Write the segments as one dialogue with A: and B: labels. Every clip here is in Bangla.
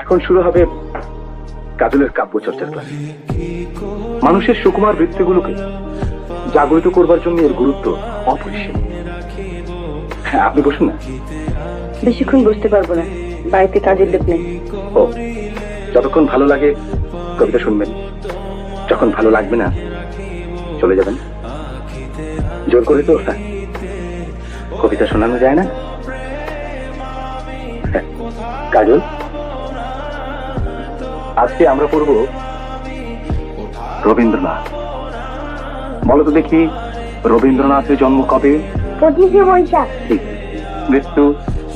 A: এখন শুরু হবে কাজলের কাব্য চর্চার ক্লাস। মানুষের সুকুমার বৃত্তিগুলোকে জাগরিত করবার জন্য এর গুরুত্ব অপরিসীম। হ্যাঁ, আপনি বসুন না।
B: বেশিক্ষণ বসতে পারবো না, বাড়িতে কাজের লোক নেই।
A: ও, যতক্ষণ ভালো লাগে কবিতা শুনবেন, যখন ভালো লাগবে না চলে যাবেন। জোর করে তো কবিতা শোনানো যায় না। কাজল, আজকে আমরা পড়ব রবীন্দ্রনাথ। বলো তো দেখি, রবীন্দ্রনাথের জন্ম কবে?
C: 25শে বৈশাখ।
A: ঠিক। মৃত্যু?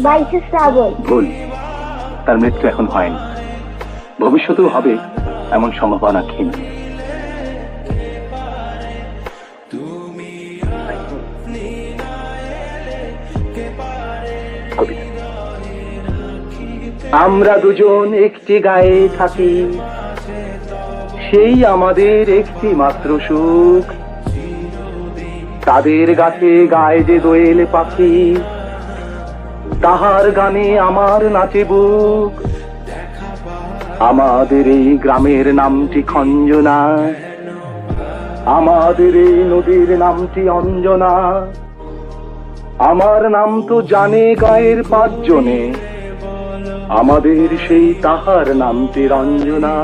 C: 22শে শ্রাবণ।
A: ভুল, তার মৃত্যু এখন হয়নি, ভবিষ্যতেও হবে এমন সম্ভাবনা ক্ষীণ। আমরা দুজন একটি গায়ে থাকি, সেই আমাদের একটি মাত্র সুখ। তাদের গাছে গায়ে যে দোয়েল পাখি, তাহার গানে আমার নাচে বুক। আমাদের এই গ্রামের নামটি খঞ্জনা, আমাদের এই নদীর নামটি অঞ্জনা। আমার নাম তো জানে গায়ের 5 জনে, আমাদের সেই তাহার নামটি রঞ্জনা।